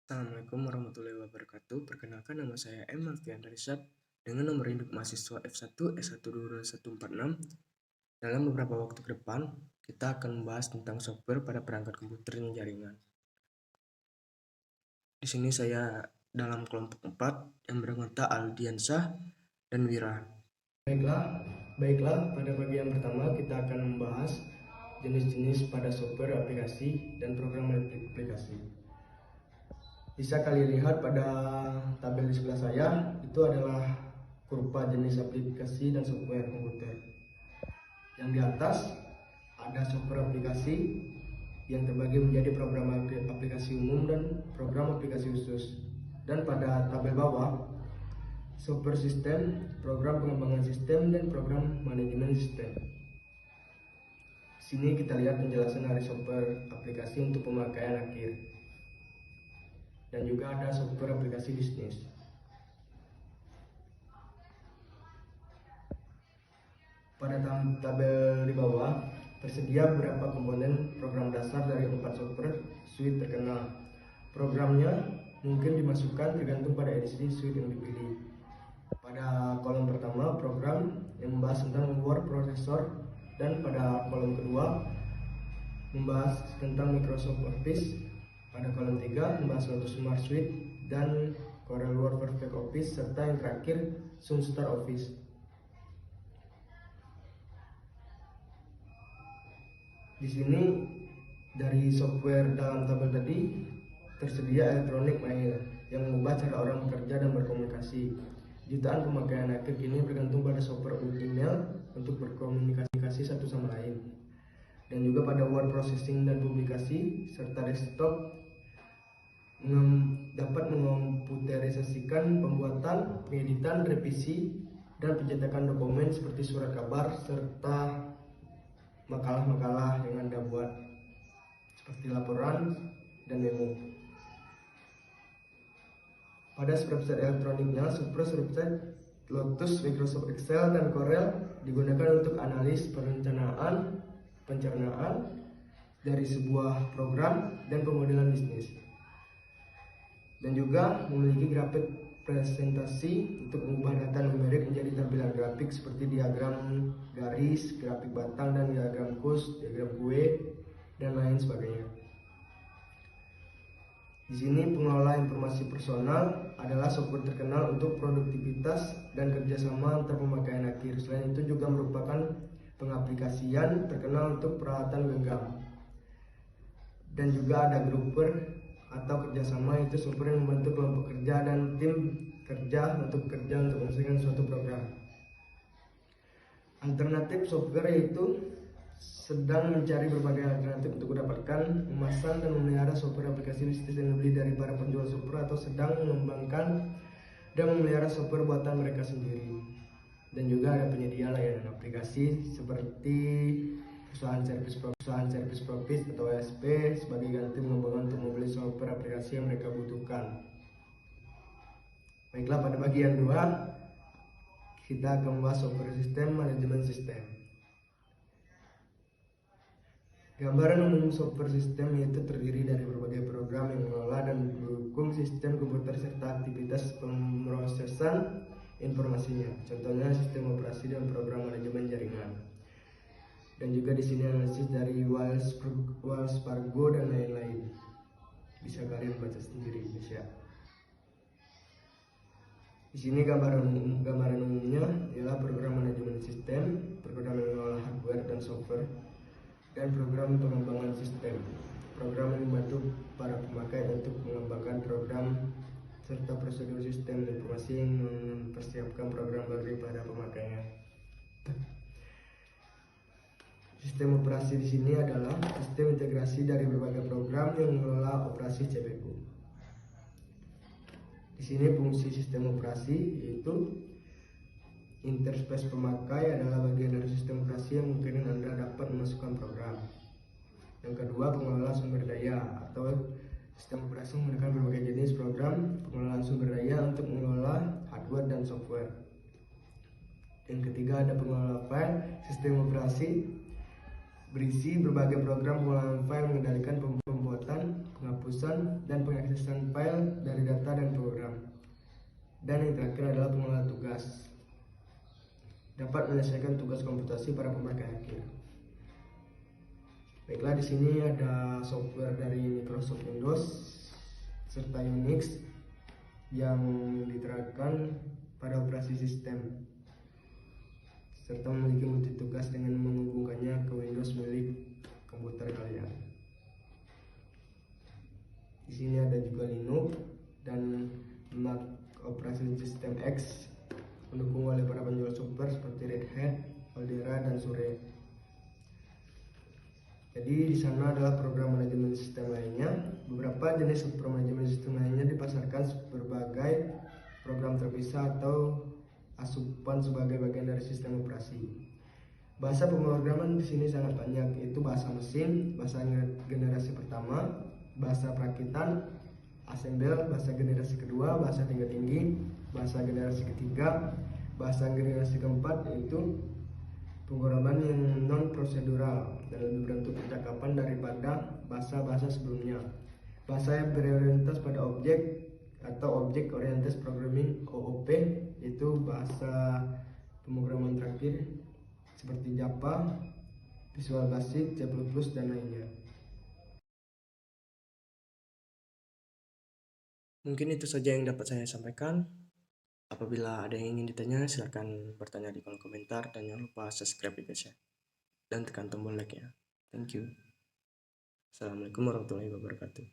Assalamualaikum warahmatullahi wabarakatuh. Perkenalkan, nama saya M. Alfian Rizab dengan nomor induk mahasiswa F1 S12146. Dalam beberapa waktu ke depan, kita akan membahas tentang software pada perangkat komputer dan jaringan. Di sini saya dalam kelompok 4 yang beranggota Aldiansyah dan Wira. Baiklah, pada bagian pertama kita akan membahas jenis-jenis pada software aplikasi dan program aplikasi. Bisa kalian lihat pada tabel di sebelah saya, itu adalah kurva jenis aplikasi dan software komputer. Yang di atas ada software aplikasi yang terbagi menjadi program aplikasi umum dan program aplikasi khusus. Dan pada tabel bawah, software sistem, program pengembangan sistem, dan program manajemen sistem. Di sini kita lihat penjelasan dari software aplikasi untuk pemakaian akhir. Dan juga ada software aplikasi bisnis. Pada tabel di bawah tersedia beberapa komponen program dasar dari 4 software suite terkenal. Programnya mungkin dimasukkan tergantung pada edisi suite yang dipilih. Pada kolom pertama, program yang membahas tentang word processor, dan pada kolom kedua membahas tentang Microsoft Office. Pada kolom 3 membahas Lotus Smart Suite dan Corel Word Perfect Office, serta yang terakhir Sunstar Office. Di sini dari software dalam tabel tadi tersedia Electronic Mail yang mengubah cara orang bekerja dan berkomunikasi. Jutaan pemakaian akhir kini bergantung pada software email untuk berkomunikasi satu sama lain. Dan juga pada word processing dan publikasi serta desktop dapat mengkomputerisasikan pembuatan, pengeditan, revisi, dan pencetakan dokumen seperti surat kabar serta makalah-makalah yang Anda buat seperti laporan dan memo. Pada website elektroniknya, website Lotus, Microsoft Excel, dan Corel digunakan untuk analis pencernaan dari sebuah program dan pemodelan bisnis. Dan juga memiliki grafik presentasi untuk mengubah data numerik menjadi tampilan grafik seperti diagram garis, grafik batang, dan diagram kus, diagram kue, dan lain sebagainya. Di sini pengelola informasi personal adalah software terkenal untuk produktivitas dan kerjasama antar pemakaian akhir. Selain itu juga merupakan pengaplikasian terkenal untuk peralatan genggam. Dan juga ada grouper atau kerjasama, itu software yang membentuk kelompok kerja dan tim kerja untuk menghasilkan suatu program. Alternatif software yaitu sedang mencari berbagai alternatif untuk mendapatkan, memasang, dan memelihara software aplikasi bisnis yang dibeli dari para penjual software, atau sedang mengembangkan dan memelihara software buatan mereka sendiri. Dan juga ada penyedia layanan aplikasi seperti perusahaan servis profit atau ASP sebagai ganti pengembangan untuk membeli software aplikasi yang mereka butuhkan. Baiklah, pada bagian 2 kita akan membahas software sistem, manajemen sistem. Gambaran umum software sistem yaitu terdiri dari berbagai program yang mengelola dan mendukung sistem komputer serta aktivitas pemrosesan informasinya. Contohnya sistem operasi dan program manajemen jaringan. Dan juga di sini analisis dari Wells Fargo dan lain-lain. Bisa kalian baca sendiri, ya. Di sini gambaran umumnya ialah program manajemen sistem, program yang mengelola hardware dan software, dan program pengembangan sistem. Program yang membantu para pemakai untuk mengembangkan program serta prosedur sistem informasi yang mempersiapkan program bagi para pemakainya. Sistem operasi di sini adalah sistem integrasi dari berbagai program yang mengelola operasi CPU. Di sini fungsi sistem operasi yaitu interface pemakai adalah bagian dari sistem operasi yang mungkin Anda dapat memasukkan program. Yang kedua, pengelola sumber daya atau sistem operasi menggunakan berbagai jenis program pengelolaan sumber daya untuk mengelola hardware dan software. Yang ketiga, ada pengelola file sistem operasi berisi berbagai program pengolahan file mengendalikan pembuatan, penghapusan, dan pengaksesan file dari data dan program. Dan yang terakhir adalah pengelola tugas, dapat menyelesaikan tugas komputasi para pemakai akhir. Baiklah, di sini ada software dari Microsoft Windows serta Unix yang diterapkan pada operasi sistem, serta memiliki multi tugas dengan menghubungkannya ke Windows milik komputer kalian. Di sini ada juga Linux dan Mac operasi sistem X, mendukung oleh para penjual software seperti Red Hat, Caldera, dan Sure. Jadi di sana adalah program manajemen sistem lainnya. Beberapa jenis program manajemen sistem lainnya dipasarkan berbagai program terpisah atau asupan sebagai bagian dari sistem operasi. Bahasa pemrograman di sini sangat banyak, yaitu bahasa mesin, bahasa generasi pertama, bahasa perakitan, assembler, bahasa generasi kedua, bahasa tingkat tinggi, bahasa generasi ketiga, bahasa generasi keempat, yaitu pemrograman yang non prosedural dan lebih berbentuk percakapan daripada bahasa-bahasa sebelumnya. Bahasa yang berorientasi pada objek atau Object Oriented Programming (OOP), itu bahasa pemrograman terakhir seperti Java, Visual Basic, C++, dan lainnya. Mungkin itu saja yang dapat saya sampaikan. Apabila ada yang ingin ditanya, silakan bertanya di kolom komentar, dan jangan lupa subscribe ya guys ya, dan tekan tombol like ya. Thank you. Assalamualaikum warahmatullahi wabarakatuh.